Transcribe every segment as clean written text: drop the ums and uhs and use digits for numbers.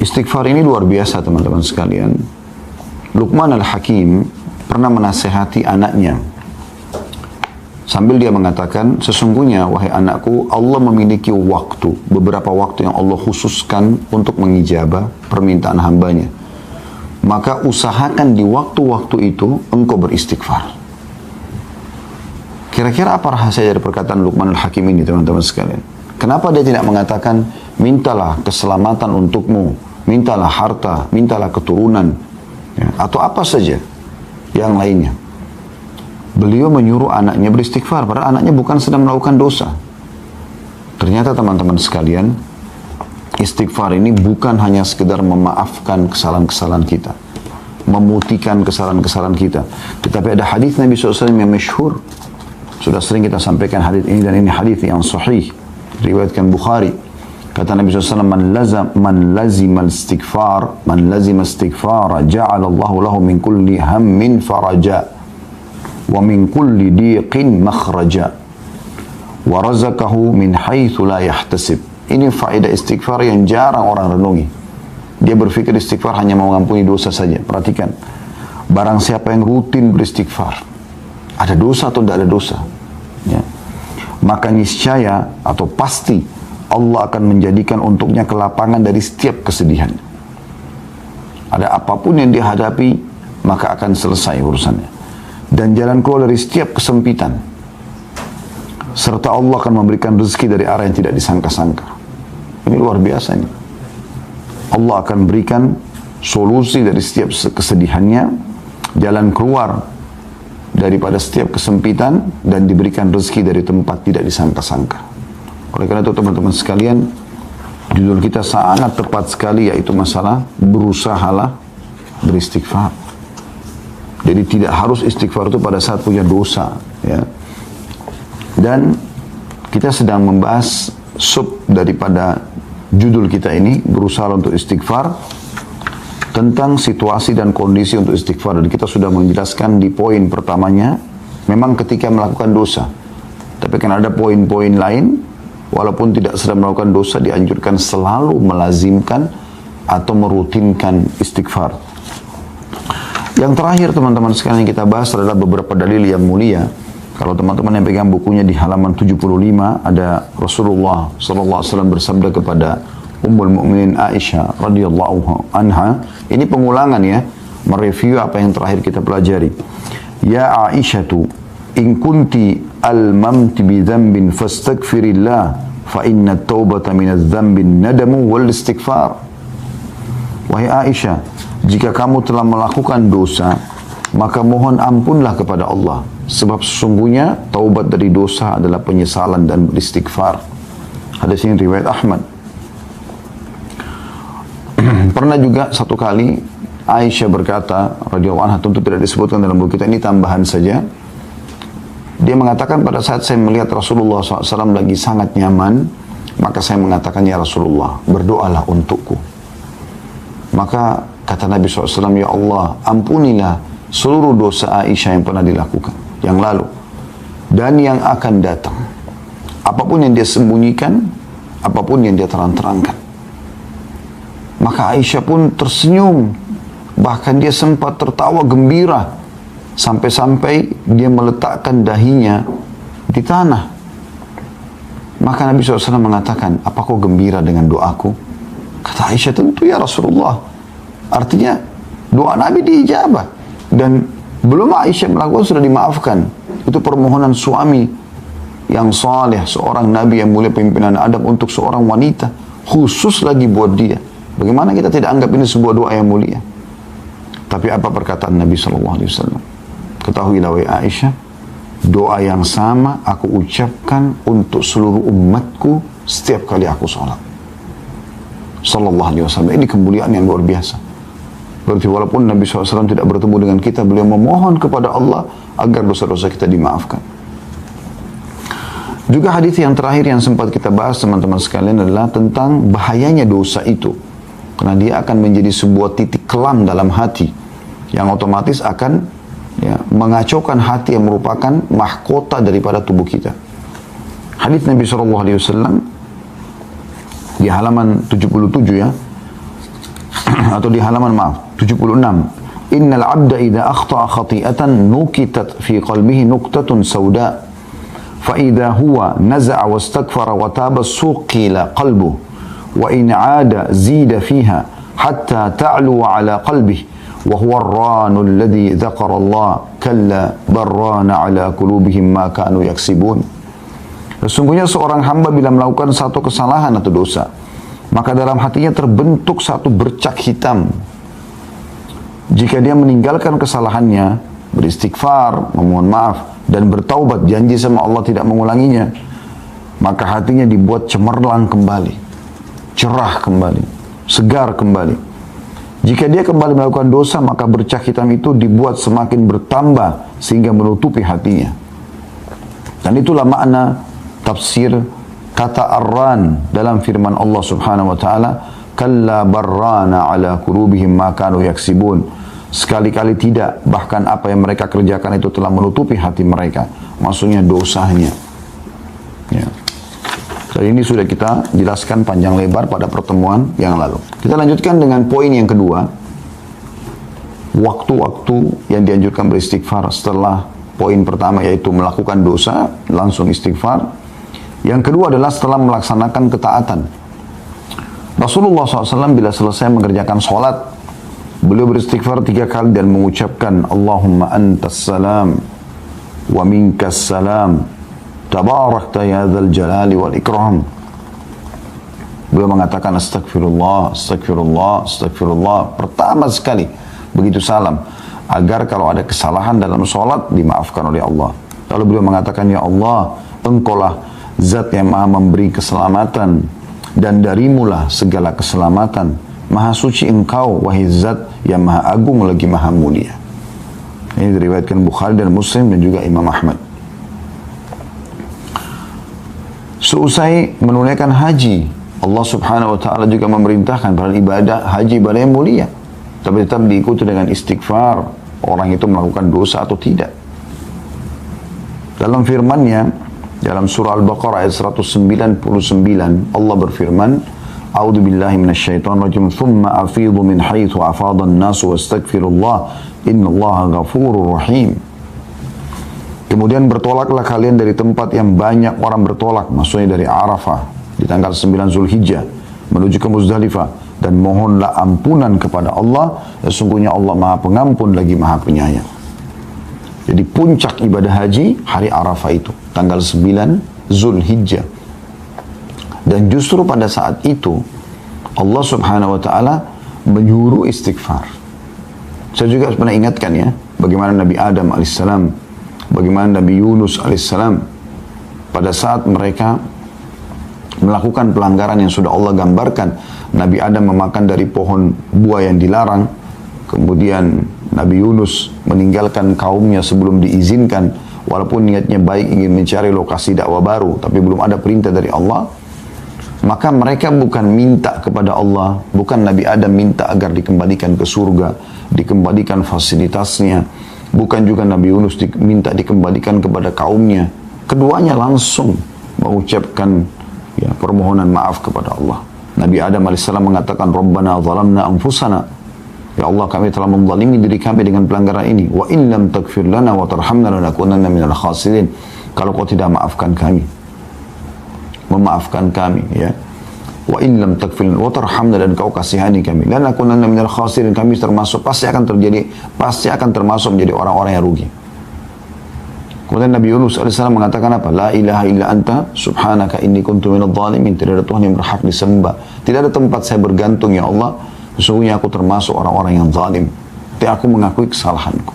Istighfar ini luar biasa teman-teman sekalian. Luqman Al-Hakim pernah menasehati anaknya. Sambil dia mengatakan, sesungguhnya wahai anakku, Allah memiliki waktu, beberapa waktu yang Allah khususkan untuk mengijabah permintaan hambanya. Maka usahakan di waktu-waktu itu engkau beristighfar. Kira-kira apa rahasia dari perkataan Luqman Al-Hakim ini teman-teman sekalian? Kenapa dia tidak mengatakan, mintalah keselamatan untukmu, mintalah harta, mintalah keturunan, ya, atau apa saja yang lainnya. Beliau menyuruh anaknya beristighfar, padahal anaknya bukan sedang melakukan dosa. Ternyata teman-teman sekalian, istighfar ini bukan hanya sekedar memaafkan kesalahan-kesalahan kita, memutihkan kesalahan-kesalahan kita. Tetapi ada hadis Nabi SAW yang masyhur. Sudah sering kita sampaikan hadis ini, dan ini hadis yang sahih, riwayatkan Bukhari. Kata Nabi SAW, man lazima istighfar, ja'alallahu lahu min kulli hammin faraja, wa min kulli diqin makhraja, wa razaqahu min haitsu la yahtasib. Ini faedah istighfar yang jarang orang renungi. Dia berpikir istighfar hanya mengampuni dosa saja. Perhatikan, barang siapa yang rutin beristighfar, ada dosa atau tidak ada dosa, ya, maka niscaya atau pasti Allah akan menjadikan untuknya kelapangan dari setiap kesedihan. Ada apapun yang dihadapi, maka akan selesai urusannya. Dan jalan keluar dari setiap kesempitan. Serta Allah akan memberikan rezeki dari arah yang tidak disangka-sangka. Ini luar biasa ini. Allah akan berikan solusi dari setiap kesedihannya, jalan keluar daripada setiap kesempitan, dan diberikan rezeki dari tempat tidak disangka-sangka. Oleh karena itu teman-teman sekalian, judul kita sangat tepat sekali, yaitu masalah berusahalah beristighfar. Jadi tidak harus istighfar itu pada saat punya dosa, ya. Dan kita sedang membahas sub daripada judul kita ini, berusaha untuk istighfar, tentang situasi dan kondisi untuk istighfar. Dan kita sudah menjelaskan di poin pertamanya, memang ketika melakukan dosa. Tapi kan ada poin-poin lain, walaupun tidak sedang melakukan dosa, dianjurkan selalu melazimkan atau merutinkan istighfar. Yang terakhir teman-teman sekalian yang kita bahas adalah beberapa dalil yang mulia. Kalau teman-teman yang pegang bukunya di halaman 75, ada Rasulullah SAW bersabda kepada Ummul Mukminin Aisyah radhiyallahu anha. Ini pengulangan ya, mereview apa yang terakhir kita pelajari. Ya Aisyatu, in kunti almamti bi dhanbin fastaghfirillah, fa inna at-taubata min adh-dhanbi nadamu wal istighfar. Wahai Aisyah, jika kamu telah melakukan dosa, maka mohon ampunlah kepada Allah, sebab sesungguhnya taubat dari dosa adalah penyesalan dan beristighfar. Hadis ini riwayat Ahmad. Pernah juga satu kali Aisyah berkata radhiyallahu anha, tentu tidak disebutkan dalam buku kita, ini tambahan saja. Dia mengatakan, pada saat saya melihat Rasulullah SAW lagi sangat nyaman, maka saya mengatakan, ya Rasulullah, berdoalah untukku. Maka kata Nabi SAW, ya Allah, ampunilah seluruh dosa Aisyah yang pernah dilakukan, yang lalu, dan yang akan datang. Apapun yang dia sembunyikan, apapun yang dia terang-terangkan. Maka Aisyah pun tersenyum, bahkan dia sempat tertawa gembira, sampai-sampai dia meletakkan dahinya di tanah. Maka Nabi SAW mengatakan, apa kau gembira dengan doaku? Kata Aisyah, tentu ya Rasulullah. Artinya doa Nabi diijabah. Dan belum Aisyah melakukan sudah dimaafkan. Itu permohonan suami yang saleh, seorang Nabi yang mulia, pimpinan adab untuk seorang wanita. Khusus lagi buat dia. Bagaimana kita tidak anggap ini sebuah doa yang mulia? Tapi apa perkataan Nabi SAW? Ketahuilah wahai Aisyah, doa yang sama aku ucapkan untuk seluruh umatku setiap kali aku sholat. Sallallahu alaihi wasallam. Ini kemuliaan yang luar biasa. Berarti walaupun Nabi SAW tidak bertemu dengan kita, beliau memohon kepada Allah agar dosa-dosa kita dimaafkan. Juga hadis yang terakhir yang sempat kita bahas teman-teman sekalian adalah tentang bahayanya dosa itu. Karena dia akan menjadi sebuah titik kelam dalam hati yang otomatis akan mengacaukan hati yang merupakan mahkota daripada tubuh kita. Hadis Nabi SAW di halaman 77 ya. atau di halaman 76. Innal abda idza akhta'a khati'atan nukitat fi qalbihi nuqtatun sauda fa idza huwa naza'a wastaghfara wa taba suqila qalbuhu wa in 'ada zida fiha hatta ta'lu 'ala qalbihi wa huwa ar-ranu alladhi dzakara Allah kalla barrana 'ala qulubihim ma kanu yaksibun. Sesungguhnya seorang hamba bila melakukan satu kesalahan atau dosa, maka dalam hatinya terbentuk satu bercak hitam. Jika dia meninggalkan kesalahannya, beristighfar, memohon maaf, dan bertaubat, janji sama Allah tidak mengulanginya, maka hatinya dibuat cemerlang kembali, cerah kembali, segar kembali. Jika dia kembali melakukan dosa, maka bercak hitam itu dibuat semakin bertambah sehingga menutupi hatinya. Dan itulah makna tafsir kata arran dalam firman Allah Subhanahu wa taala, kalla barrana ala qulubihim ma kanu yaksibun. Sekali-kali tidak, bahkan apa yang mereka kerjakan itu telah menutupi hati mereka, maksudnya dosanya. Ya. Dan ini sudah kita jelaskan panjang lebar pada pertemuan yang lalu. Kita lanjutkan dengan poin yang kedua, waktu-waktu yang dianjurkan beristighfar setelah poin pertama, yaitu melakukan dosa langsung istighfar. Yang kedua adalah setelah melaksanakan ketaatan. Rasulullah SAW bila selesai mengerjakan sholat, beliau beristighfar 3 kali dan mengucapkan Allahumma antas salam wa minkas salam tabarakta ya dzal jalali wal ikram. Beliau mengatakan astagfirullah, astagfirullah, astagfirullah pertama sekali begitu salam, agar kalau ada kesalahan dalam sholat dimaafkan oleh Allah. Lalu beliau mengatakan, ya Allah, engkaulah zat yang maha memberi keselamatan dan darimulah segala keselamatan. Maha suci engkau, wahai zat yang maha agung lagi maha mulia. Ini diriwayatkan Bukhari dan Muslim dan juga Imam Ahmad. Seusai menunaikan haji, Allah Subhanahu wa taala juga memerintahkan pada ibadah haji, ibadah yang mulia, tapi tetap diikuti dengan istighfar, orang itu melakukan dosa atau tidak. Dalam firman-Nya dalam surah Al-Baqarah ayat 199, Allah berfirman, A'udzu billahi minasyaitonir rajim, "Tsumma afidhu min haitsu afadha an-nasu wastaghfirullah, innallaha ghafurur rahim." Kemudian bertolaklah kalian dari tempat yang banyak orang bertolak, maksudnya dari Arafah di tanggal 9 Zulhijjah menuju ke Muzdalifah, dan mohonlah ampunan kepada Allah, sesungguhnya Allah Maha Pengampun lagi Maha Penyayang. Jadi puncak ibadah haji hari Arafah itu, tanggal 9 Zulhijjah. Dan justru pada saat itu Allah Subhanahu wa taala menyuruh istighfar. Saya juga pernah ingatkan ya, bagaimana Nabi Adam alaihissalam, bagaimana Nabi Yunus alaihissalam pada saat mereka melakukan pelanggaran yang sudah Allah gambarkan. Nabi Adam memakan dari pohon buah yang dilarang, kemudian Nabi Yunus meninggalkan kaumnya sebelum diizinkan, walaupun niatnya baik ingin mencari lokasi dakwah baru, tapi belum ada perintah dari Allah. Maka mereka bukan minta kepada Allah, bukan Nabi Adam minta agar dikembalikan ke surga, dikembalikan fasilitasnya, bukan juga Nabi Yunus minta dikembalikan kepada kaumnya. Keduanya langsung mengucapkan permohonan maaf kepada Allah. Nabi Adam AS mengatakan, Rabbana zalamna anfusana, ya Allah, kami telah menzalimi diri kami dengan pelanggaran ini. Wa in lam taghfir lana wa tarhamna lanakunanna minal khasirin. Kalau kau tidak maafkan kami, memaafkan kami, ya. Wa in lam taghfir lana wa tarhamna, dan kau kasihani kami, lanakunanna minal khasirin, kami pasti akan termasuk menjadi orang-orang yang rugi. Kemudian Nabi Yunus AS mengatakan apa? La ilaha illa anta subhanaka inni kuntu minadh dhalimin. Tidak ada Tuhan yang berhak disembah, tidak ada tempat saya bergantung, ya Allah, sesungguhnya aku termasuk orang-orang yang zalim, tapi aku mengakui kesalahanku.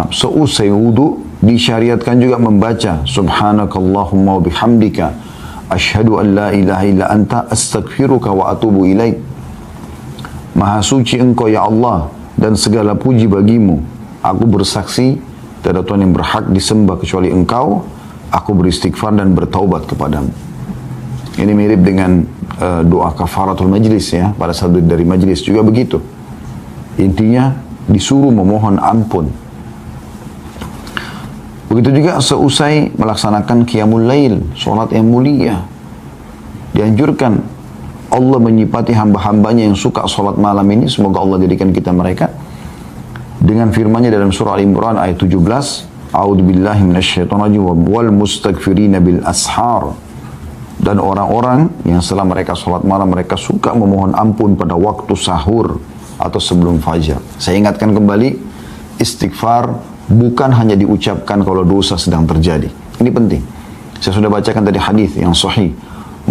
Seusai wudu disyariatkan juga membaca subhanakallahumma wa bihamdika asyhadu an la ilaha illa anta astaghfiruka wa atubu ilaik. Maha suci engkau ya Allah, dan segala puji bagimu. Aku bersaksi tidak ada Tuhan yang berhak disembah kecuali engkau. Aku beristighfar dan bertaubat kepadamu. Ini mirip dengan doa kafaratul majlis ya. Pada saat dari majlis juga begitu. Intinya disuruh memohon ampun. Begitu juga seusai melaksanakan qiyamul lail, sholat yang mulia. dianjurkan Allah menyifati hamba-hambanya yang suka sholat malam ini, semoga Allah jadikan kita mereka, dengan firman-Nya dalam surah Al-Imran ayat 17, A'udzubillahi minasyaitonirrajim wal mustaghfirina bil ashar. Dan orang-orang yang setelah mereka sholat malam, mereka suka memohon ampun pada waktu sahur atau sebelum fajar. Saya ingatkan kembali, istighfar bukan hanya diucapkan kalau dosa sedang terjadi. Ini penting. Saya sudah bacakan tadi hadis yang sahih.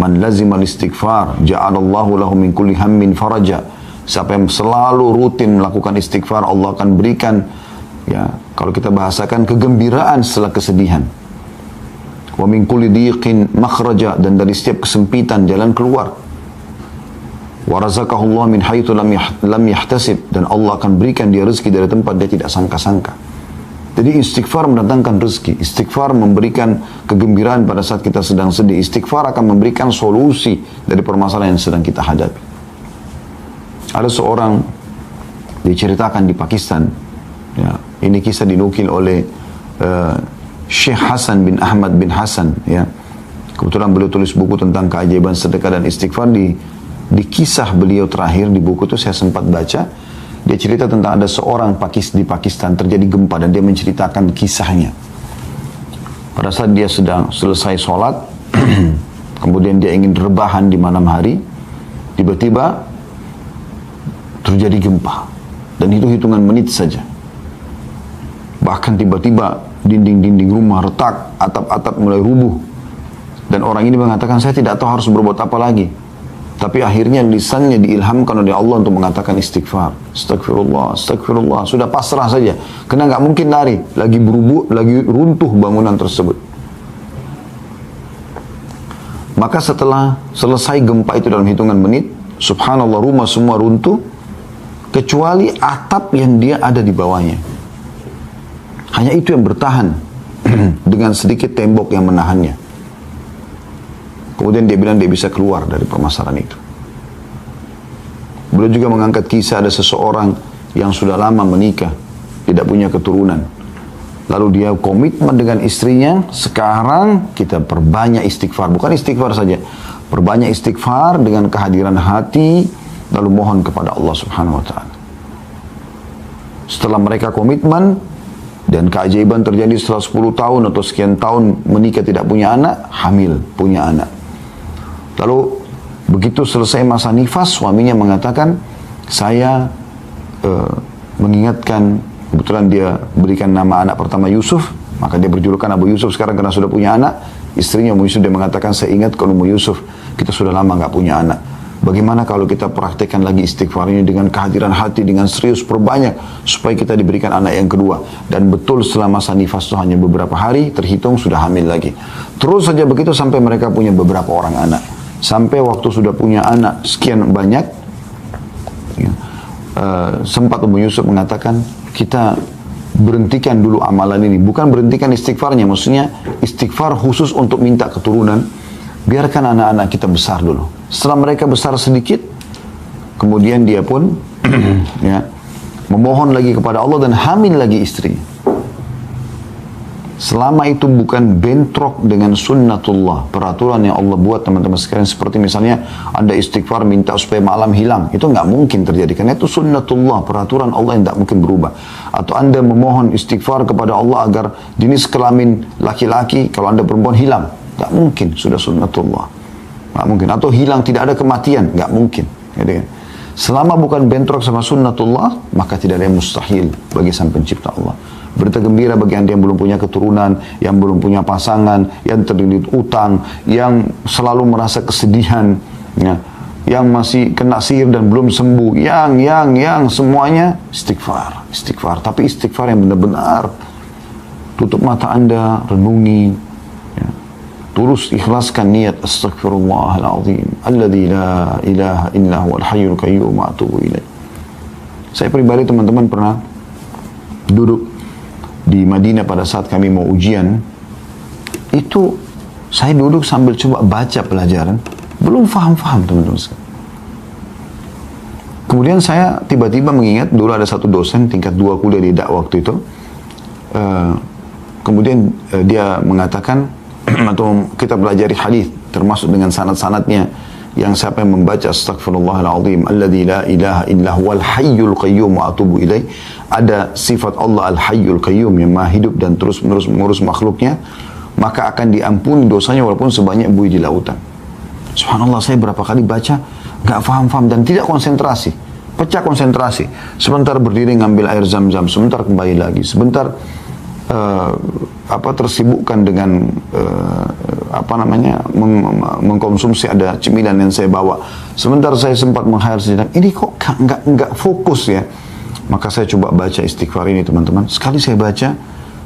Man lazimal istighfar, ja'alallahu lahu min kulli hammin faraja. Siapa yang selalu rutin melakukan istighfar, Allah akan berikan, ya, kalau kita bahasakan, kegembiraan setelah kesedihan. Wa min kulli diqin makhraja, dan dari setiap kesempitan jalan keluar. Wa razaqahu Allah min haitsu lam yahtasib, dan Allah akan berikan dia rezeki dari tempat dia tidak sangka-sangka. Jadi istighfar mendatangkan rezeki, istighfar memberikan kegembiraan pada saat kita sedang sedih, istighfar akan memberikan solusi dari permasalahan yang sedang kita hadapi. Ada seorang diceritakan di Pakistan, ya, ini kisah dinukil oleh Syekh Hasan bin Ahmad bin Hasan, ya. Kebetulan beliau tulis buku tentang keajaiban sedekah dan istighfar. Di kisah beliau terakhir di buku itu saya sempat baca, dia cerita tentang ada seorang di Pakistan terjadi gempa, dan dia menceritakan kisahnya. Pada saat dia sedang selesai sholat, kemudian dia ingin rebahan di malam hari, tiba-tiba terjadi gempa, dan itu hitungan menit saja. Bahkan tiba-tiba dinding-dinding rumah retak, atap-atap mulai rubuh, dan orang ini mengatakan, saya tidak tahu harus berbuat apa lagi. Tapi akhirnya lisannya diilhamkan oleh Allah untuk mengatakan istighfar. Astagfirullah, astagfirullah. Sudah pasrah saja. Karena nggak mungkin lari. Lagi berubuh, lagi runtuh bangunan tersebut. Maka setelah selesai gempa itu dalam hitungan menit, subhanallah, rumah semua runtuh, kecuali atap yang dia ada di bawahnya. Hanya itu yang bertahan dengan sedikit tembok yang menahannya. Kemudian dia bilang dia bisa keluar dari permasalahan itu. Beliau juga mengangkat kisah ada seseorang yang sudah lama menikah, tidak punya keturunan. Lalu dia komitmen dengan istrinya, sekarang kita perbanyak istighfar. Bukan istighfar saja, perbanyak istighfar dengan kehadiran hati, lalu mohon kepada Allah Subhanahu wa ta'ala. Setelah mereka komitmen, dan keajaiban terjadi setelah 10 tahun atau sekian tahun menikah tidak punya anak, hamil, punya anak. Lalu begitu selesai masa nifas, suaminya mengatakan, saya mengingatkan, kebetulan dia berikan nama anak pertama Yusuf, maka dia berjulukan Abu Yusuf sekarang karena sudah punya anak. Istrinya Abu Yusuf, dia mengatakan, saya ingat kalau Abu Yusuf, kita sudah lama nggak punya anak. Bagaimana kalau kita praktekkan lagi istighfar ini dengan kehadiran hati, dengan serius, perbanyak, supaya kita diberikan anak yang kedua. Dan betul setelah masa nifas itu hanya beberapa hari, terhitung sudah hamil lagi. Terus saja begitu sampai mereka punya beberapa orang anak. Sampai waktu sudah punya anak sekian banyak, ya, sempat Abu Yusuf mengatakan, kita berhentikan dulu amalan ini. Bukan berhentikan istighfarnya, maksudnya istighfar khusus untuk minta keturunan. Biarkan anak-anak kita besar dulu. Setelah mereka besar sedikit, kemudian dia pun ya, memohon lagi kepada Allah dan hamil lagi istri. Selama itu bukan bentrok dengan sunnatullah, peraturan yang Allah buat teman-teman sekalian, seperti misalnya Anda istighfar minta supaya malam hilang, itu nggak mungkin terjadi, karena itu sunnatullah, peraturan Allah yang tak mungkin berubah. Atau Anda memohon istighfar kepada Allah agar jenis kelamin laki-laki, kalau Anda perempuan hilang, nggak mungkin, sudah sunnatullah, nggak mungkin. Atau hilang, tidak ada kematian, nggak mungkin. Gitu kan? Selama bukan bentrok sama sunnatullah, maka tidak ada yang mustahil bagi sang pencipta Allah. Berita gembira bagi Anda yang belum punya keturunan, yang belum punya pasangan, yang terlilit utang, yang selalu merasa kesedihan, ya, yang masih kena sihir dan belum sembuh, yang semuanya istighfar, istighfar. Tapi istighfar yang benar-benar tutup mata Anda, renungi, ya. Terus ikhlaskan niat astaghfirullahaladzim alladzi la ilaha illa huwal hayyul qayyum wa atubu ilaih. Saya pribadi teman-teman pernah duduk di Madinah pada saat kami mau ujian, itu saya duduk sambil coba baca pelajaran, belum faham-faham teman-teman. Kemudian saya tiba-tiba mengingat dulu ada satu dosen tingkat 2 kuliah di dakwah waktu itu. Kemudian dia mengatakan, atau kita pelajari hadis termasuk dengan sanad-sanadnya, yang siapa yang membaca astaghfirullahaladzim alladzi la ilaha illa huwal hayyul qayyum wa atubu ilaih, ada sifat Allah al-hayyul qayyum yang maha hidup dan terus menerus mengurus makhluknya, maka akan diampuni dosanya walaupun sebanyak buih di lautan. Subhanallah, saya berapa kali baca gak faham-faham dan tidak konsentrasi, pecah konsentrasi. Sebentar berdiri ngambil air zam-zam, sebentar kembali lagi, sebentar tersibukkan dengan mengkonsumsi ada cemilan yang saya bawa. Sebentar saya sempat menghayal sejenak, ini kok nggak fokus ya. Maka saya coba baca istighfar ini teman-teman. Sekali saya baca,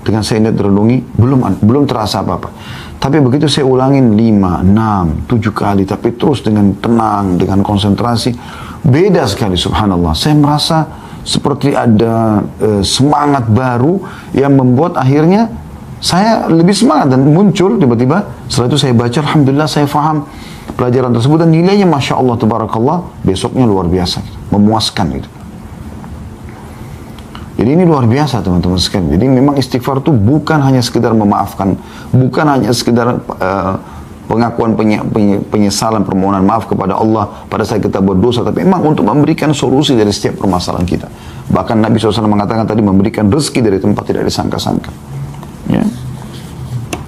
dengan saya niat renungi, belum terasa apa-apa. Tapi begitu saya ulangin 5, 6, 7 kali, tapi terus dengan tenang, dengan konsentrasi, beda sekali subhanallah. Saya merasa seperti ada semangat baru yang membuat akhirnya saya lebih semangat dan muncul tiba-tiba. Setelah itu saya baca, alhamdulillah saya faham pelajaran tersebut dan nilainya masya Allah tabarakallah, besoknya luar biasa, memuaskan gitu. Jadi ini luar biasa teman-teman sekalian. Jadi memang istighfar itu bukan hanya sekedar memaafkan, bukan hanya sekedar pengakuan penyesalan, permohonan maaf kepada Allah pada saat kita berdosa, tapi memang untuk memberikan solusi dari setiap permasalahan kita. Bahkan Nabi SAW mengatakan tadi, memberikan rezeki dari tempat tidak disangka-sangka. Ya.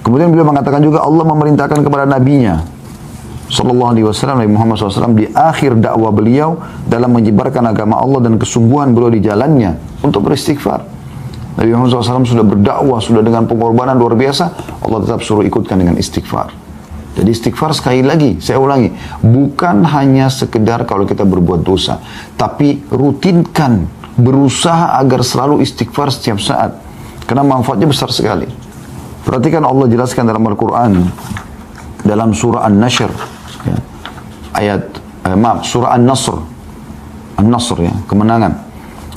Kemudian beliau mengatakan juga Allah memerintahkan kepada nabinya Sallallahu Alaihi Wasallam, Nabi Muhammad SAW, di akhir dakwah beliau dalam menyebarkan agama Allah dan kesungguhan beliau di jalannya untuk beristighfar. Nabi Muhammad SAW sudah berdakwah, sudah dengan pengorbanan luar biasa, Allah tetap suruh ikutkan dengan istighfar. Jadi istighfar sekali lagi, saya ulangi, bukan hanya sekedar kalau kita berbuat dosa, tapi rutinkan, berusaha agar selalu istighfar setiap saat, karena manfaatnya besar sekali. Perhatikan Allah jelaskan dalam Al-Quran, dalam surah An-Nashr, ya, surah An-Nasr, An-Nasr ya, kemenangan.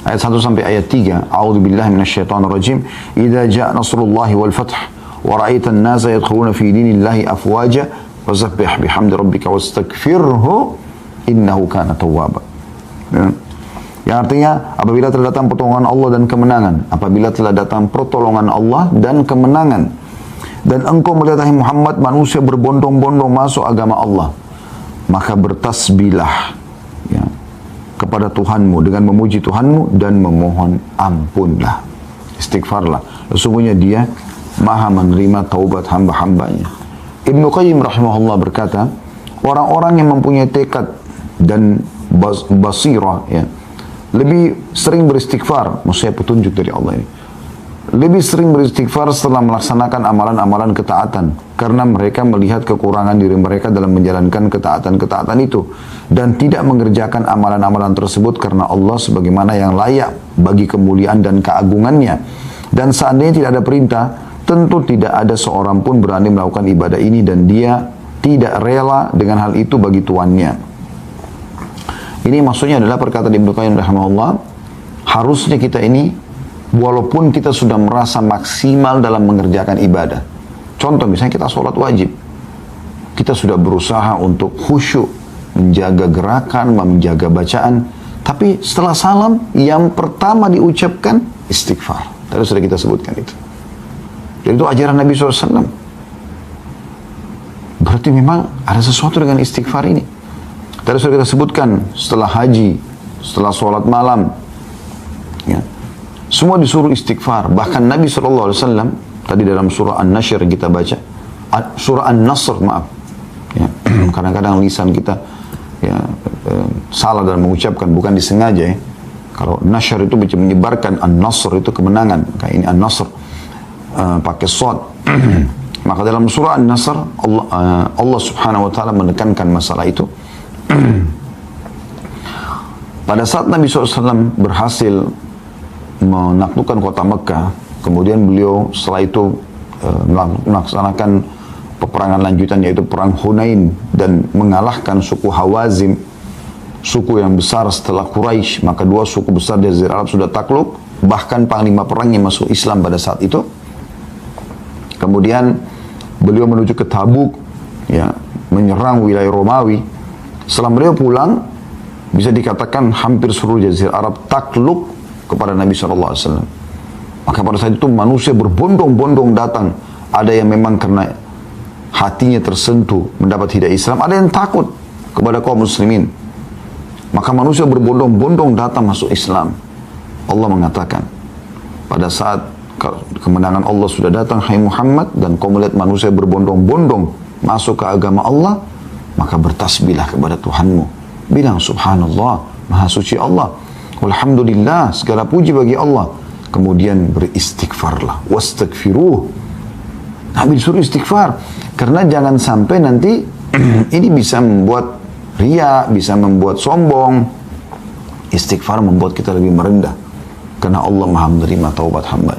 Ayat 1 sampai ayat 3. A'udzubillahi minasyaitonirrajim. Idza ja'a nasrullahi wal fath wa ra'aitan nasa yadkhuluna fi dinillahi afwaja fasabbih bihamdi rabbika wastaghfirhu innahu kana tawwaba. Ya. Yang artinya apabila telah datang pertolongan Allah dan kemenangan, apabila telah datang pertolongan Allah dan kemenangan, dan engkau melihat hai Muhammad manusia berbondong-bondong masuk agama Allah, maka bertasbihlah ya, kepada Tuhanmu dengan memuji Tuhanmu dan memohon ampunlah, istighfarlah, sesungguhnya Dia Maha menerima taubat hamba-hambanya. Ibnu Qayyim rahimahullah berkata, orang-orang yang mempunyai tekad dan basirah ya, lebih sering beristighfar, maksudnya petunjuk dari Allah ini, lebih sering beristighfar setelah melaksanakan amalan-amalan ketaatan, karena mereka melihat kekurangan diri mereka dalam menjalankan ketaatan-ketaatan itu dan tidak mengerjakan amalan-amalan tersebut karena Allah sebagaimana yang layak bagi kemuliaan dan keagungannya. Dan seandainya tidak ada perintah, tentu tidak ada seorang pun berani melakukan ibadah ini dan dia tidak rela dengan hal itu bagi tuannya. Ini maksudnya adalah perkataan Ibnu Qayyim rahimahullah, harusnya kita ini walaupun kita sudah merasa maksimal dalam mengerjakan ibadah. Contoh misalnya kita sholat wajib, kita sudah berusaha untuk khusyuk, menjaga gerakan, menjaga bacaan, tapi setelah salam yang pertama diucapkan istighfar. Tadi sudah kita sebutkan itu. Jadi itu ajaran Nabi SAW. Berarti memang ada sesuatu dengan istighfar ini. Tadi sudah kita sebutkan, setelah haji, setelah sholat malam, ya, semua disuruh istighfar. Bahkan Nabi SAW, tadi dalam surah An-Nashr kita baca, surah An-Nasr maaf, ya, kadang-kadang lisan kita ya, salah dalam mengucapkan, bukan disengaja ya. Kalau Nashr itu bisa menyebarkan, An-Nasr itu kemenangan, kayak ini An-Nasr, pakai shad. Maka dalam surah An-Nasr Allah subhanahu wa ta'ala menekankan masalah itu. Pada saat Nabi SAW berhasil menaklukkan kota Mekah, kemudian beliau setelah itu melaksanakan peperangan lanjutan, yaitu perang Hunain, dan mengalahkan suku Hawazim, suku yang besar setelah Quraisy. Maka dua suku besar di Jazirah Arab sudah takluk, bahkan panglima perangnya masuk Islam pada saat itu. Kemudian beliau menuju ke Tabuk, ya, menyerang wilayah Romawi. Setelah beliau pulang, bisa dikatakan hampir seluruh Jazirah Arab takluk kepada Nabi SAW. Maka pada saat itu manusia berbondong-bondong datang. Ada yang memang karena hatinya tersentuh mendapat hidayah Islam, ada yang takut kepada kaum muslimin. Maka manusia berbondong-bondong datang masuk Islam. Allah mengatakan, pada saat kemenangan Allah sudah datang, hai Muhammad, dan kau melihat manusia berbondong-bondong masuk ke agama Allah, maka bertasbihlah kepada Tuhanmu. Bilang subhanallah, maha suci Allah. Alhamdulillah, segala puji bagi Allah. Kemudian beristighfarlah. Wastaghfiruh. Nabi disuruh istighfar. Karena jangan sampai nanti ini bisa membuat riya, bisa membuat sombong. Istighfar membuat kita lebih merendah. Karena Allah maha menerima taubat hamba.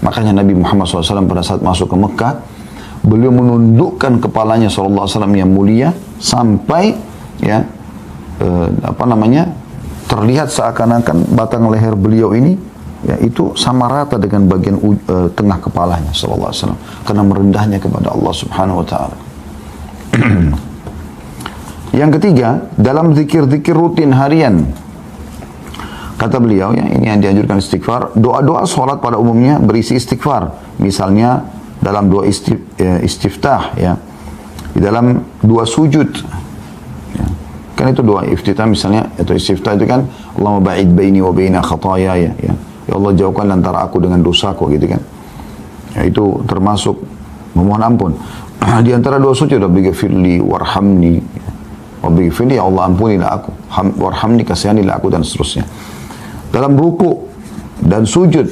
Makanya Nabi Muhammad SAW pada saat masuk ke Mekah, beliau menundukkan kepalanya SAW yang mulia sampai terlihat seakan-akan batang leher beliau ini itu sama rata dengan bagian tengah kepalanya SAW, karena merendahnya kepada Allah Subhanahu wa taala. Yang ketiga, dalam zikir-zikir rutin harian, kata beliau, ini yang dianjurkan istighfar. Doa-doa sholat pada umumnya berisi istighfar. Misalnya dalam doa istiftah, di dalam dua sujud, kan itu doa iftitah misalnya, atau istiftah itu kan, Allahumma ba'id baini wa baina khatayaya, ya Allah jauhkan antara aku dengan dosaku, gitu kan. Itu termasuk memohon ampun. Di antara dua sujud, Rabbighfirli warhamni, Rabbighfirli, ya Allah ampunilah aku, warhamni, kasihanilah aku, dan seterusnya. Dalam ruku dan sujud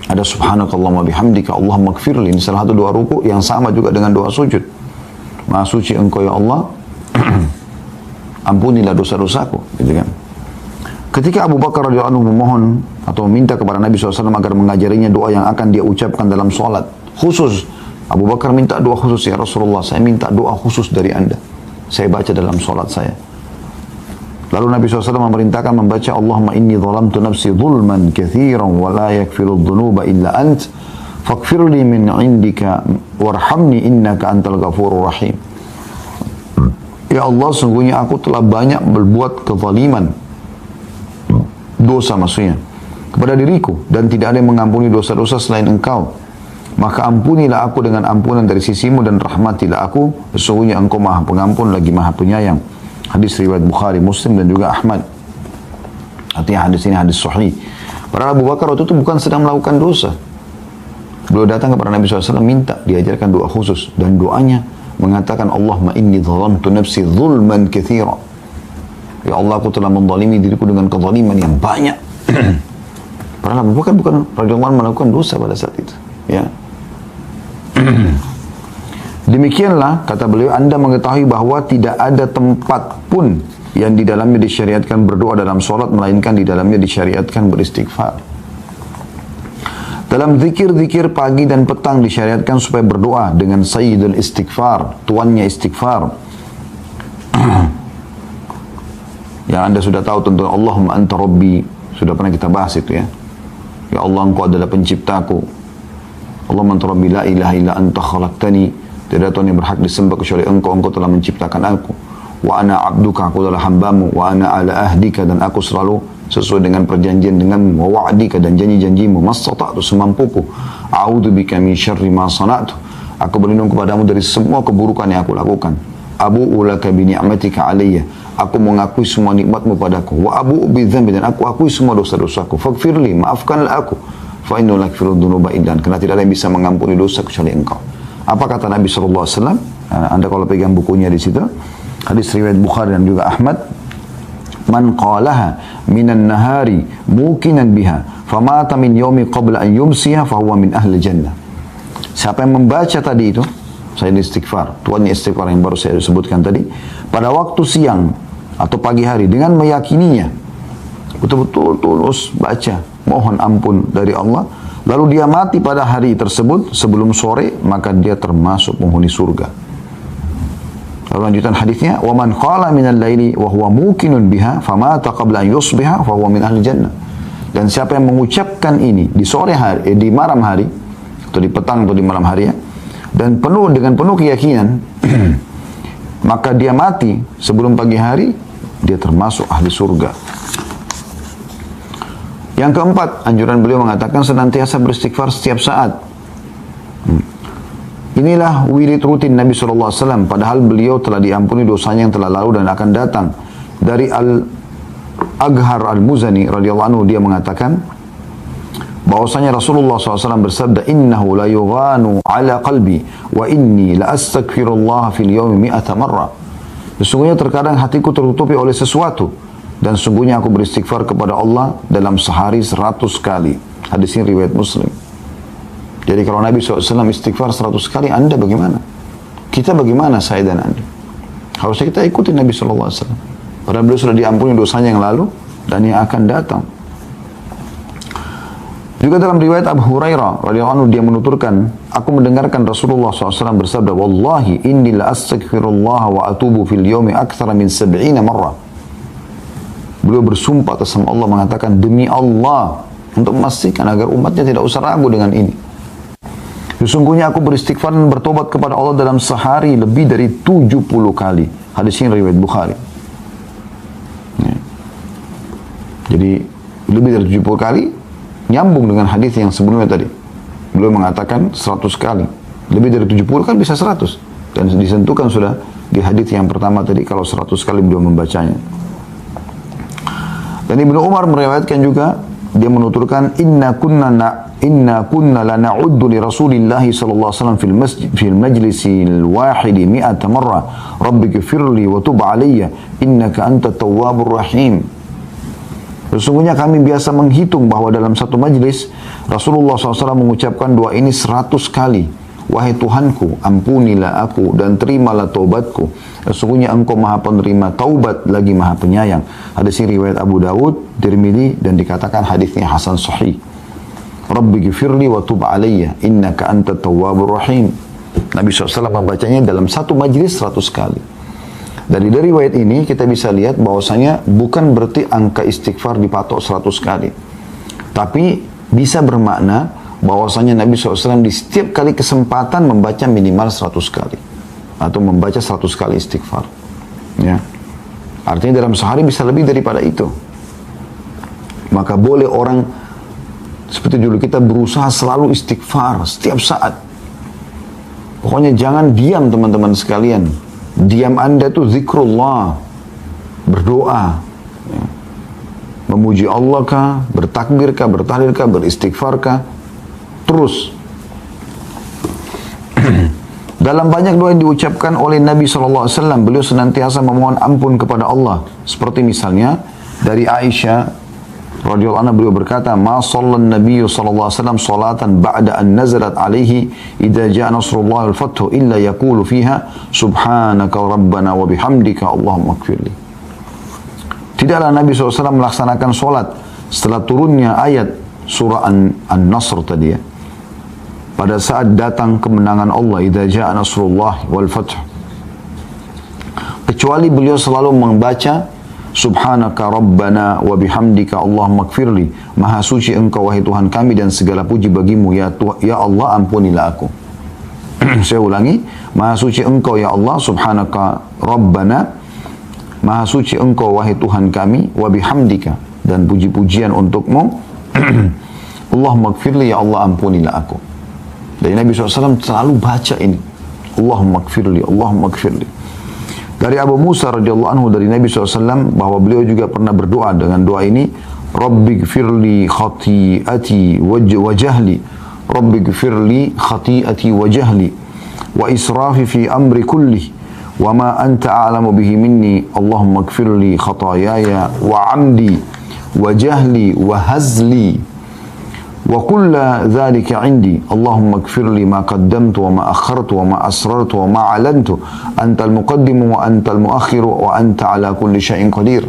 ada subhanakallahumma bihamdika Allahumma gfirli. Ini salah satu doa ruku yang sama juga dengan doa sujud. Maha suci engkau ya Allah, ampunilah dosa-dosaku, gitu kan. Ketika Abu Bakar radhiyallahu anhu memohon atau meminta kepada Nabi SAW agar mengajarinya doa yang akan dia ucapkan dalam sholat khusus, Abu Bakar minta doa khusus, ya Rasulullah, saya minta doa khusus dari Anda, saya baca dalam sholat saya. Lalu Nabi SAW memerintahkan membaca Allahumma inni zalamtu nafsi zulman kathiran wa la yakfiru dhunuba illa ant faghfirli min indika warhamni innaka antal ghafurur rahim. Ya Allah, sungguhnya aku telah banyak berbuat kezaliman, dosa maksudnya, kepada diriku, dan tidak ada yang mengampuni dosa-dosa selain engkau. Maka ampunilah aku dengan ampunan dari sisimu, dan rahmatilah aku, sesungguhnya engkau maha pengampun lagi maha penyayang. Hadis riwayat Bukhari, Muslim, dan juga Ahmad. Artinya hadis ini hadis sahih. Padahal Abu Bakar waktu itu bukan sedang melakukan dosa. Beliau datang kepada Nabi SAW minta diajarkan doa khusus, dan doanya mengatakan Allahumma inni zalamtu nafsi zulman katsira. Ya Allah, aku telah menzalimi diriku dengan kezaliman yang banyak. Padahal Abu Bakar bukan radhiyallahu anhu melakukan dosa pada saat itu, ya. Demikianlah, kata beliau, Anda mengetahui bahwa tidak ada tempat pun yang di dalamnya disyariatkan berdoa dalam sholat, melainkan di dalamnya disyariatkan beristighfar. Dalam zikir-zikir pagi dan petang disyariatkan supaya berdoa dengan sayyidul istighfar, tuannya istighfar. Yang Anda sudah tahu tentu, Allahumma anta rabbi, sudah pernah kita bahas itu, ya. Ya Allah, engkau adalah penciptaku. Allahumma anta rabbi la ilaha illa anta khalaqtani, tidak ada Tuhan yang berhak disembah kecuali engkau telah menciptakan aku. Wa ana abduka, aku adalah hambamu. Wa ana ala ahdika, dan aku selalu sesuai dengan perjanjian denganmu. Wa wa'dika, dan janji-janjimu. Mastata'tu, semampuku. A'udzu bika min syarri ma sana'tu, aku berlindung kepadamu dari semua keburukan yang aku lakukan. Abu'u laka bi ni'matika alayya, aku mengakui semua nikmatmu padaku. Wa abu'u bi dzambi, dan aku akui semua dosa-dosaku. Faghfirli, maafkanlah aku. Fa innahu la yaghfiru dzunuba illa anta, karena tidak ada yang bisa mengampuni dosa kecuali engkau. Apa kata Nabi SAW? Anda kalau pegang bukunya di situ, hadis riwayat Bukhari dan juga Ahmad. Man qalaha minan nahari muqinan biha famata min yaumi qabla an yumsiha fahuwa min ahli jannah. Siapa yang membaca tadi itu, saya istighfar, tuannya istighfar yang baru saya sebutkan tadi, pada waktu siang atau pagi hari dengan meyakininya, betul-betul tulus baca, mohon ampun dari Allah, lalu dia mati pada hari tersebut sebelum sore, maka dia termasuk penghuni surga. Lalu lanjutan hadisnya, wa man qala minal laili wa huwa muqinun biha famata qabla an yusbiha fa huwa min ahli jannah. Dan siapa yang mengucapkan ini di sore hari, di malam hari, atau di petang atau di malam hari, ya, dan dengan penuh keyakinan, maka dia mati sebelum pagi hari, dia termasuk ahli surga. Yang keempat, anjuran beliau mengatakan senantiasa beristighfar setiap saat. Inilah wirid rutin Nabi SAW, padahal beliau telah diampuni dosanya yang telah lalu dan akan datang. Dari Al-Aghar Al-Muzani radhiyallahu anhu, dia mengatakan bahwasanya Rasulullah SAW bersabda, innahu la yughanu ala qalbi wa inni la astaghfirullah fil yawmi 100 marrah. Sesungguhnya terkadang hatiku tertutupi oleh sesuatu, dan sungguhnya aku beristighfar kepada Allah dalam sehari 100 kali. Hadis ini riwayat Muslim. Jadi kalau Nabi SAW istighfar 100 kali, Anda bagaimana? Kita bagaimana, saya dan Anda? Harusnya kita ikuti Nabi SAW. Padahal beliau sudah diampuni dosanya yang lalu dan yang akan datang. Juga dalam riwayat Abu Hurairah radhiyallahu anhu, dia menuturkan, aku mendengarkan Rasulullah SAW bersabda, wallahi inni la astaghfirullah wa atubu fil yawmi akthara min 70 marrah. Beliau bersumpah atas nama Allah mengatakan, demi Allah, untuk memastikan agar umatnya tidak usah ragu dengan ini. Sesungguhnya aku beristighfar dan bertobat kepada Allah dalam sehari lebih dari 70 kali. Hadis ini riwayat Bukhari. Ya. Jadi lebih dari 70 kali nyambung dengan hadis yang sebelumnya tadi. Beliau mengatakan 100 kali. Lebih dari 70 kan bisa 100. Dan disentuhkan sudah di hadis yang pertama tadi kalau 100 kali beliau membacanya. Dan Ibnu Umar meriwayatkan juga, dia menuturkan, inna kunna la na'uddu li Rasulillahi sallallahu alaihi wasallam fil majlisil wahidi 100 marrah rabbighfirli wa tub alayya innaka antat tawwabur rahim. Sesungguhnya kami biasa menghitung bahwa dalam satu majlis Rasulullah SAW mengucapkan doa ini 100 kali. Wahai Tuhanku, ampunilah aku dan terimalah taubatku. Sesungguhnya Engkau Maha Penerima taubat lagi Maha Penyayang. Hadis ini riwayat Abu Dawud, Tirmidzi, dan dikatakan hadisnya hasan sahih. Rabbighfirli wa tub alayya innaka antat tawwabur rahim. Nabi SAW membacanya dalam satu majlis 100 kali. Dari riwayat ini kita bisa lihat bahwasanya bukan berarti angka istighfar dipatok 100 kali. Tapi bisa bermakna bahwasanya Nabi SAW di setiap kali kesempatan membaca minimal 100 kali. Atau membaca 100 kali istighfar. Ya. Artinya dalam sehari bisa lebih daripada itu. Maka boleh orang seperti dulu kita berusaha selalu istighfar setiap saat. Pokoknya jangan diam teman-teman sekalian. Diam Anda itu zikrullah, berdoa, ya. Memuji Allah kah, bertakbir kah, bertahlil kah, beristighfar kah, terus. Dalam banyak doa yang diucapkan oleh Nabi SAW, beliau senantiasa memohon ampun kepada Allah. Seperti misalnya dari Aisyah radhiyallahu anha, beliau berkata, ma sallan nabiyyu sallallahu alaihi wasallam salatan ba'da an nazalat alaihi idza jaa nasrullah wal fathu illa yaqulu fiha subhanaka rabbana wa bihamdika allahumma ighfirli. Tidaklah Nabi SAW melaksanakan solat setelah turunnya ayat surah An-Nasr tadi ya. Pada saat datang kemenangan Allah, idza jaa nasrullah wal fathu, kecuali beliau selalu membaca subhanaka rabbana wa bihamdika allahumma ighfirli. Maha suci Engkau wahai Tuhan kami dan segala puji bagimu ya Allah, ampunilah aku. Saya ulangi, maha suci Engkau ya Allah, subhanaka rabbana, maha suci Engkau wahai Tuhan kami, wa bihamdika, dan puji-pujian untukmu. Allahumma ighfirli, ya Allah ampunilah aku. Dari Nabi SAW selalu baca ini, Allahumma ighfirli, Allahumma ighfirli. Dari Abu Musa radhiyallahu anhu dari Nabi SAW bahwa beliau juga pernah berdoa dengan doa ini, Rabbighfirli khati'ati wa jahli, Rabbighfirli khati'ati wa jahli wa israfi fi amri kulli wa ma anta a'lamu bihi minni, Allahumma ighfirli khatayaya wa amdi wa jahli wa hazli wa kulla dhalika indi, Allahumma ighfirli ma qaddamtu wa ma akhartu wa ma asrartu wa ma alantu, antal muqaddimu wa antal muakhiru wa anta ala kulli syai'in qadir.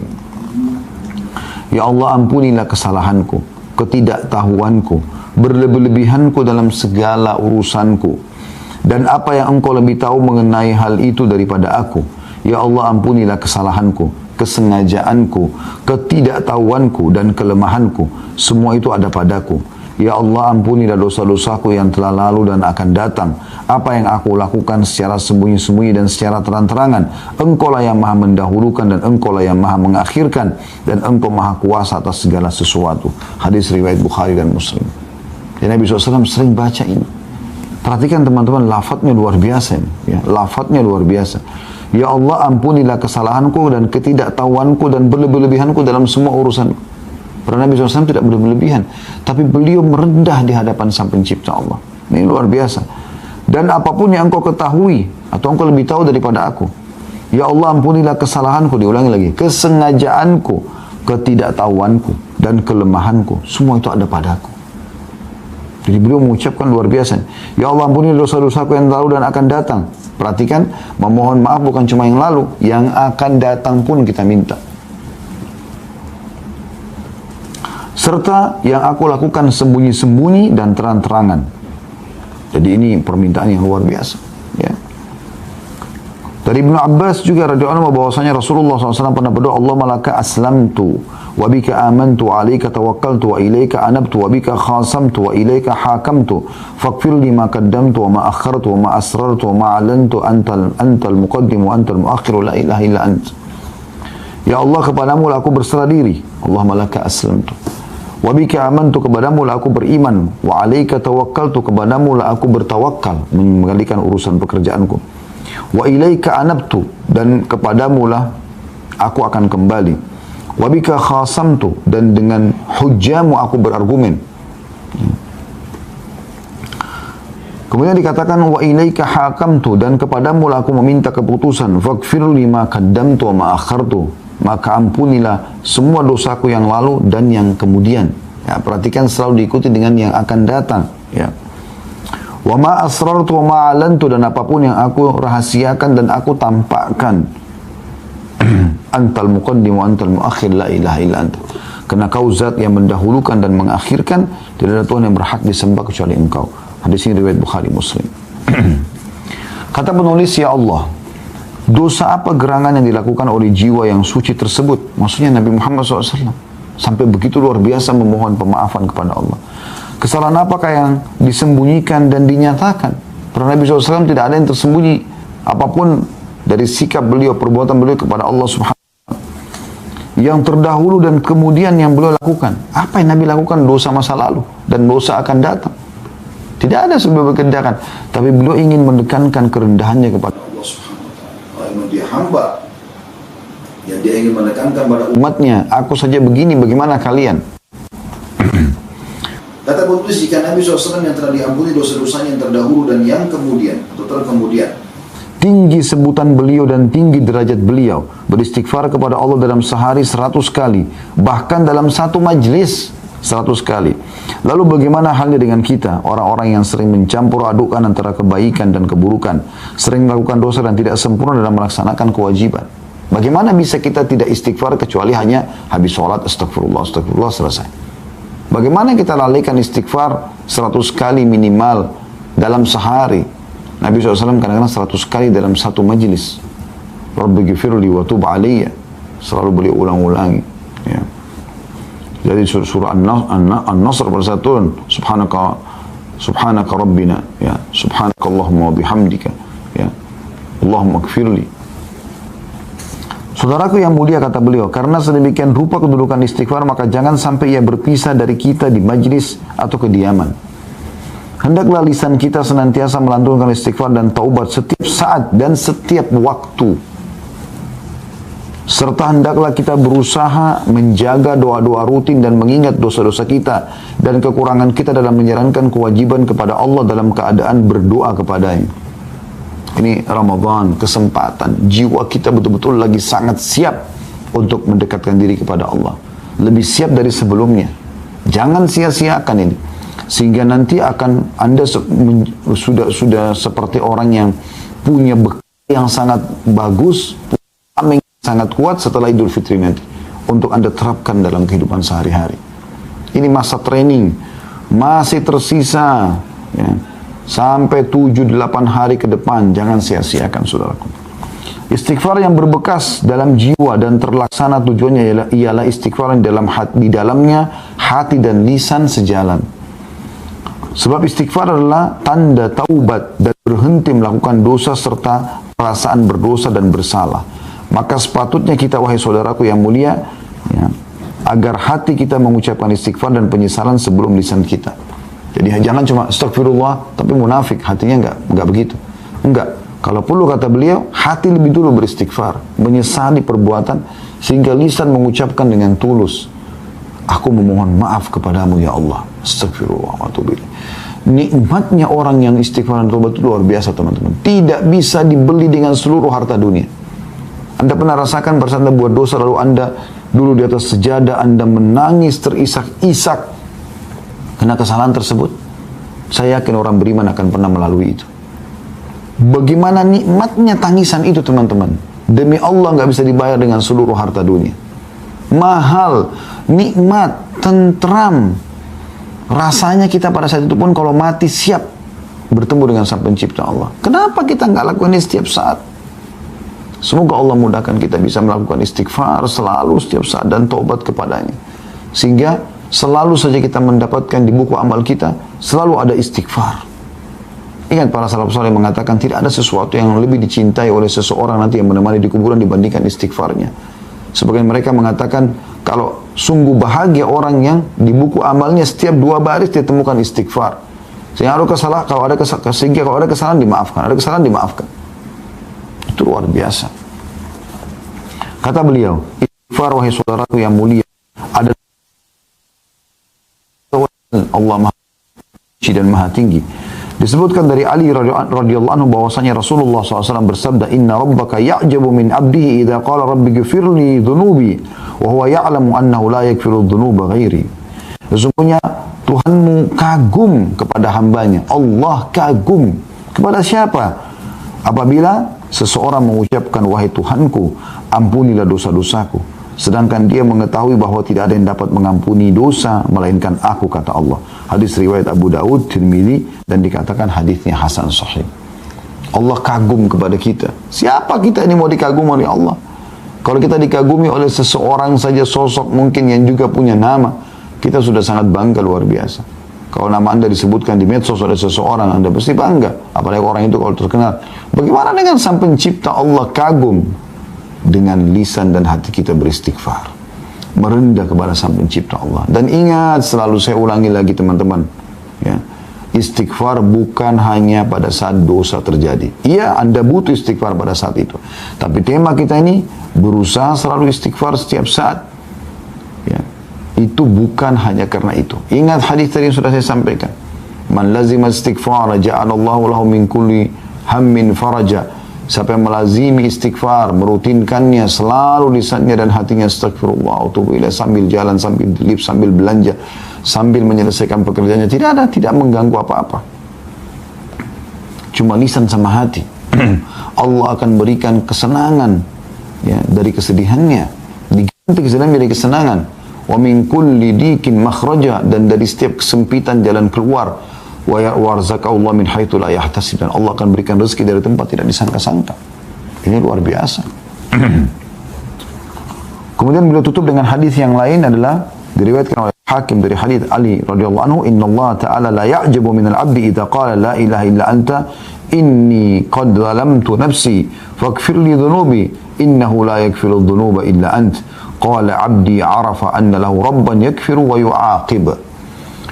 Ya Allah, ampunilah kesalahanku, ketidaktahuanku, berlebih-lebihanku dalam segala urusanku, dan apa yang Engkau lebih tahu mengenai hal itu daripada aku. Ya Allah, ampunilah kesalahanku, kesengajaanku, ketidaktahuanku, dan kelemahanku. Semua itu ada padaku. Ya Allah, ampunilah dosa-dosaku yang telah lalu dan akan datang. Apa yang aku lakukan secara sembunyi-sembunyi dan secara terang-terangan, Engkau lah yang maha mendahulukan dan Engkau lah yang maha mengakhirkan, dan Engkau maha kuasa atas segala sesuatu. Hadis riwayat Bukhari dan Muslim. Dan Nabi SAW sering baca ini. Perhatikan teman-teman, lafadznya luar biasa ini. Ya, lafadznya luar biasa. Ya Allah, ampunilah kesalahanku dan ketidaktahuanku dan berlebihanku dalam semua urusan. Karena Nabi SAW tidak berlebihan, tapi beliau merendah di hadapan Sang Pencipta Allah. Ini luar biasa. Dan apapun yang engkau ketahui atau engkau lebih tahu daripada aku, ya Allah, ampunilah kesalahanku, diulangi lagi, kesengajaanku, ketidaktahuanku dan kelemahanku, semua itu ada padaku. Jadi beliau mengucapkan luar biasa. Ya Allah, ampuni dosa-dosaku yang lalu dan akan datang. Perhatikan, memohon maaf bukan cuma yang lalu, yang akan datang pun kita minta. Serta yang aku lakukan sembunyi-sembunyi dan terang-terangan. Jadi ini permintaan yang luar biasa. Ya. Dari Ibnu Abbas juga radhiyallahu anhu bahwasanya Rasulullah SAW pernah berdoa, Allahumma laka aslamtu wa bika amantu wa alaika tawakkaltu wa ilaika anabtu wa bika khasamtu wa ilaika hakamtu faghfir li ma qaddamtu wa ma akhartu wa ma asrartu wa ma alantu antal muqaddim wa antal muakhir la ilaha illa ant. Ya Allah, kepadamu lah aku berserah diri. Allahumma laka aslamtu wa bika amantu, kepadamu lah aku beriman, wa alaika tawakkaltu, kepadamu lah aku bertawakal mengendalikan urusan pekerjaanku, wa ilaika anabtu, dan kepadamu lah aku akan kembali, wa bika khasamtu, dan dengan hujjamu aku berargumen. Kemudian dikatakan wa ilaika hakamtu, dan kepadamu lah aku meminta keputusan, faghfir lima qaddamtu wa ma akhartu, maka ampunilah semua dosaku yang lalu dan yang kemudian. Ya, perhatikan selalu diikuti dengan yang akan datang. Ya. Wa ma asrartu wa ma alantu, dan apapun yang aku rahasiakan dan aku tampakkan. Antal muqaddim wa antal muakhir la ilaha illa anta. Karena kau zat yang mendahulukan dan mengakhirkan, tidak ada Tuhan yang berhak disembah kecuali engkau. Hadis ini riwayat Bukhari Muslim. Kata penulis, ya Allah, dosa apa gerangan yang dilakukan oleh jiwa yang suci tersebut? Maksudnya Nabi Muhammad SAW. Sampai begitu luar biasa memohon pemaafan kepada Allah. Kesalahan apakah yang disembunyikan dan dinyatakan? Karena Nabi SAW tidak ada yang tersembunyi. Apapun dari sikap beliau, perbuatan beliau kepada Allah Subhanahu wa Ta'ala. Yang terdahulu dan kemudian yang beliau lakukan. Apa yang Nabi lakukan? Dosa masa lalu dan dosa akan datang. Tidak ada sebab kerendahan. Tapi beliau ingin mendekankan kerendahannya kepada Allah Subhanahu wa Ta'ala. Dia hamba yang dia ingin menekankan pada umatnya, aku saja begini, bagaimana kalian? Kata penulis, jika Nabi SAW yang telah diampuni dosa-dosanya yang terdahulu dan yang kemudian atau terkemudian, tinggi sebutan beliau dan tinggi derajat beliau, beristighfar kepada Allah dalam sehari 100 kali, bahkan dalam satu majlis 100 kali. Lalu bagaimana halnya dengan kita, orang-orang yang sering mencampur adukkan antara kebaikan dan keburukan, sering melakukan dosa dan tidak sempurna dalam melaksanakan kewajiban? Bagaimana bisa kita tidak istighfar kecuali hanya habis sholat, astagfirullah, astagfirullah, selesai? Bagaimana kita lalaikan istighfar 100 kali minimal dalam sehari? Nabi SAW kadang-kadang 100 kali dalam satu majlis. Rabbi ghifirli wa tub aliyya. Selalu beliau ulang-ulangi. Ya. Jadi surah An-Nasr pada saat turun, Subhanaka Rabbina, ya, Subhanaka Allahumma wa bihamdika, ya, Allahumma ghfirli. Saudaraku yang mulia, kata beliau, karena sedemikian rupa kedudukan istighfar, maka jangan sampai ia berpisah dari kita di majlis atau kediaman. Hendaklah lisan kita senantiasa melantunkan istighfar dan taubat setiap saat dan setiap waktu. Serta hendaklah kita berusaha menjaga doa-doa rutin dan mengingat dosa-dosa kita dan kekurangan kita dalam menjalankan kewajiban kepada Allah dalam keadaan berdoa kepadanya. Ini Ramadan, kesempatan. Jiwa kita betul-betul lagi sangat siap untuk mendekatkan diri kepada Allah. Lebih siap dari sebelumnya. Jangan sia-siakan ini. Sehingga nanti akan Anda sudah seperti orang yang punya bekal yang sangat bagus, punya yang sangat kuat setelah Idul Fitri nanti. Untuk Anda terapkan dalam kehidupan sehari-hari. Ini masa training. Masih tersisa, ya, sampai 7-8 hari ke depan. Jangan sia-siakan, saudaraku. Istighfar yang berbekas dalam jiwa dan terlaksana tujuannya ialah istighfar yang di dalamnya hati dan lisan sejalan. Sebab istighfar adalah tanda taubat dan berhenti melakukan dosa serta perasaan berdosa dan bersalah. Maka sepatutnya kita, wahai saudaraku yang mulia, ya, agar hati kita mengucapkan istighfar dan penyesalan sebelum lisan kita. Jadi jangan cuma astagfirullah, Tapi munafik, hatinya enggak begitu. Enggak. Kalau perlu kata beliau, hati lebih dulu beristighfar, menyesali perbuatan, sehingga lisan mengucapkan dengan tulus, aku memohon maaf kepadamu ya Allah. Astagfirullah wa atubu ilaih. Nikmatnya orang yang istighfar dan tobat itu luar biasa teman-teman. Tidak bisa dibeli dengan seluruh harta dunia. Anda pernah rasakan pada saat Anda buat dosa lalu Anda dulu di atas sejadah Anda menangis terisak-isak karena kesalahan tersebut? Saya yakin orang beriman akan pernah melalui itu. Bagaimana nikmatnya tangisan itu teman-teman. Demi Allah nggak bisa dibayar dengan seluruh harta dunia. Mahal, nikmat, tentram. Rasanya kita pada saat itu pun kalau mati siap bertemu dengan Sang Pencipta Allah. Kenapa kita nggak lakukan ini setiap saat? Semoga Allah mudahkan kita bisa melakukan istighfar selalu setiap saat dan taubat kepadanya. Sehingga selalu saja kita mendapatkan di buku amal kita, selalu ada istighfar. Ingat para salaf saleh mengatakan tidak ada sesuatu yang lebih dicintai oleh seseorang nanti yang menemani di kuburan dibandingkan istighfarnya. Sebagian mereka mengatakan kalau sungguh bahagia orang yang di buku amalnya setiap 2 baris dia temukan istighfar. Sehingga kalau ada kesalahan dimaafkan, ada kesalahan dimaafkan. Itu luar biasa. Kata beliau, istighfar wahai saudaraku yang mulia adalah Allah Maha Suci dan Maha Tinggi. Disebutkan dari Ali radhiyallahu anhu bahwasanya Rasulullah SAW bersabda, Inna rabbaka ya'jabu min abdihi idha qala rabbi ghfirli dhunubi wa huwa ya'lamu annahu la yakfiru dhunuba ghairi. Sesungguhnya Tuhanmu kagum kepada hambanya. Allah kagum kepada siapa? Apabila seseorang mengucapkan, wahai Tuhanku, ampunilah dosa-dosaku. Sedangkan dia mengetahui bahwa tidak ada yang dapat mengampuni dosa melainkan aku, kata Allah. Hadis riwayat Abu Daud, Tirmidzi, dan dikatakan hadisnya hasan sahih. Allah kagum kepada kita. Siapa kita ini mau dikagumi oleh Allah? Kalau kita dikagumi oleh seseorang saja sosok mungkin yang juga punya nama, kita sudah sangat bangga luar biasa. Kalau nama Anda disebutkan di medsos oleh seseorang, Anda pasti bangga. Apalagi orang itu kalau terkenal. Bagaimana dengan Sang Pencipta Allah kagum? Dengan lisan dan hati kita beristighfar, merendah kepada Sang Pencipta Allah. Dan ingat, selalu saya ulangi lagi teman-teman, ya, istighfar bukan hanya pada saat dosa terjadi. Iya, Anda butuh istighfar pada saat itu. Tapi tema kita ini berusaha selalu istighfar setiap saat. Ya, itu bukan hanya karena itu. Ingat hadis tadi yang sudah saya sampaikan. Man lazima istighfar ja'alallahu lahu min kulli hammin faraja. Siapa yang melazimi istighfar, merutinkannya selalu lisannya dan hatinya astagfirullah, atubu ilaih, sambil jalan, sambil lip, sambil belanja, sambil menyelesaikan pekerjaannya, tidak mengganggu apa-apa. Cuma lisan sama hati. Allah akan berikan kesenangan ya, dari kesedihannya, diganti kesedihan menjadi kesenangan. Wa min kulli dikin makhraja, dan dari setiap kesempitan jalan keluar. Wa yarzaqallahu min haitsu la yahtasib, dan Allah akan berikan rezeki dari tempat tidak disangka-sangka. Ini luar biasa. Kemudian beliau tutup dengan hadis yang lain, adalah diriwayatkan oleh Hakim dari hadis Ali radhiyallahu anhu, innallaha ta'ala la ya'jabu min al-'abdi idza qala la ilaha illa anta inni qad zalamtu nafsi faghfir li dhunubi innahu la yaghfiru dhunuba illa ant. Qala 'abdi 'arafa anna lahu rabban yaghfiru wa yu'aqib.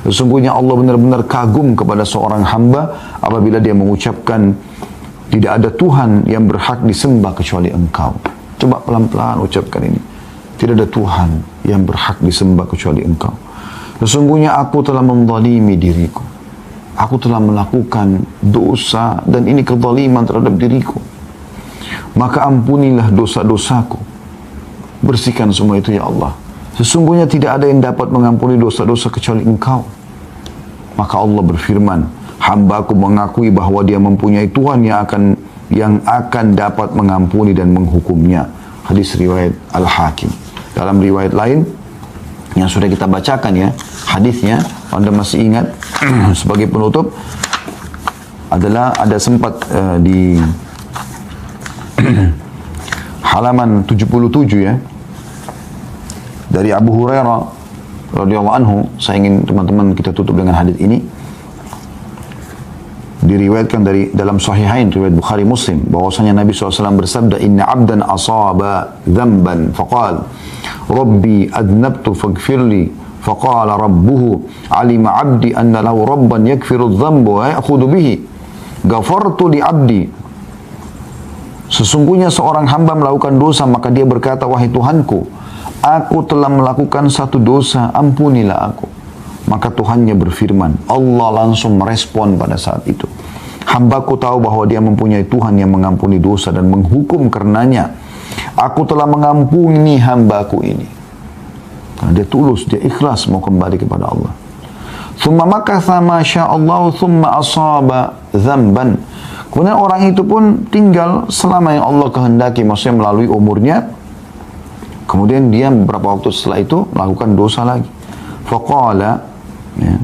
Sesungguhnya Allah benar-benar kagum kepada seorang hamba apabila dia mengucapkan tidak ada Tuhan yang berhak disembah kecuali Engkau. Coba pelan-pelan ucapkan ini. Tidak ada Tuhan yang berhak disembah kecuali Engkau. Sesungguhnya aku telah menzalimi diriku. Aku telah melakukan dosa dan ini kezaliman terhadap diriku. Maka ampunilah dosa-dosaku. Bersihkan semua itu ya Allah. Sesungguhnya tidak ada yang dapat mengampuni dosa-dosa kecuali Engkau. Maka Allah berfirman, hamba-Ku mengakui bahwa dia mempunyai Tuhan yang akan dapat mengampuni dan menghukumnya. Hadis riwayat Al-Hakim. Dalam riwayat lain yang sudah kita bacakan ya, hadisnya, Anda masih ingat, sebagai penutup adalah ada sempat di halaman 77 ya, dari Abu Hurairah radhiyallahu anhu. Saya ingin teman-teman kita tutup dengan hadis ini. Diriwayatkan dari dalam Sahihain riwayat Bukhari Muslim bahwasanya Nabi SAW bersabda, Inna abdan asaba dhanban faqal Rabbi adnabtu faghfirli Faqala rabbuhu alima abdi anna lahu rabban yakfiru dhanba wa ya'khudhu bihi. Ghafartu li abdi. Sesungguhnya seorang hamba melakukan dosa, maka dia berkata, wahai Tuhanku, aku telah melakukan satu dosa, ampunilah aku. Maka Tuhannya berfirman, Allah langsung merespon pada saat itu. Hambaku tahu bahwa dia mempunyai Tuhan yang mengampuni dosa dan menghukum karenanya. Aku telah mengampuni hambaku ini. Karena dia tulus, dia ikhlas mau kembali kepada Allah. Thumma makatha ma sya'allahu thumma asaba dzamban. Kemudian orang itu pun tinggal selama yang Allah kehendaki, maksudnya melalui umurnya. Kemudian dia beberapa waktu setelah itu melakukan dosa lagi. Faqala, ya,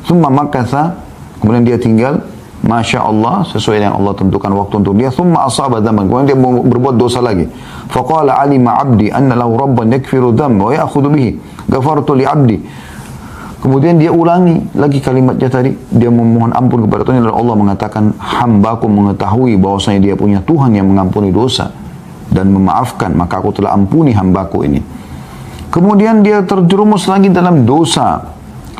thumma makatha, kemudian dia tinggal, Masya Allah, sesuai yang Allah tentukan waktu untuk dia. Thumma asaba dhamban, kemudian dia berbuat dosa lagi. Faqala alima abdi anna lahu rabban yakfiru dhamba wa ya'khudhu bihi. Ghafartu li abdi. Kemudian dia ulangi lagi kalimatnya tadi. Dia memohon ampun kepada Tuhan. Dan Allah mengatakan, hambaku mengetahui bahwasanya dia punya Tuhan yang mengampuni dosa dan memaafkan, maka aku telah ampuni hambaku ini. Kemudian dia terjerumus lagi dalam dosa.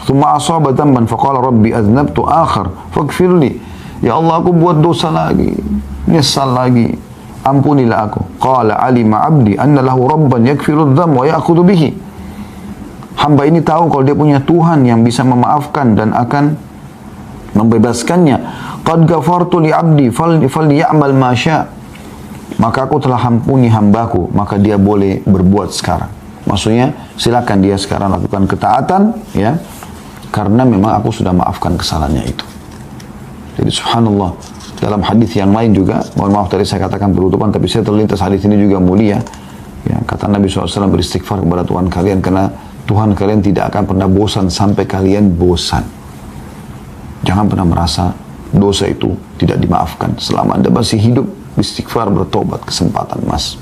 Thumma asaba dhamban faqala rabbi aznabtu akhar faghfirli. Ya Allah, aku buat dosa lagi, nyesal lagi, ampunilah aku. Qala alima abdi anna lahu rabban yakfiru dham wa ya'khudhu bihi. Hamba ini tahu kalau dia punya Tuhan yang bisa memaafkan dan akan membebaskannya. Qad ghafartu li abdi faly'amal ma syaa. Maka aku telah ampuni hambaku, maka dia boleh berbuat sekarang. Maksudnya silakan dia sekarang lakukan ketaatan, ya, karena memang aku sudah maafkan kesalahannya itu. Jadi subhanallah, dalam hadis yang lain juga, mohon maaf tadi saya katakan penutupan, tapi saya terlintas hadis ini juga mulia. Ya, kata Nabi SAW, beristighfar kepada Tuhan kalian, karena Tuhan kalian tidak akan pernah bosan sampai kalian bosan. Jangan pernah merasa dosa itu tidak dimaafkan. Selama Anda masih hidup, istighfar, bertobat, kesempatan emas.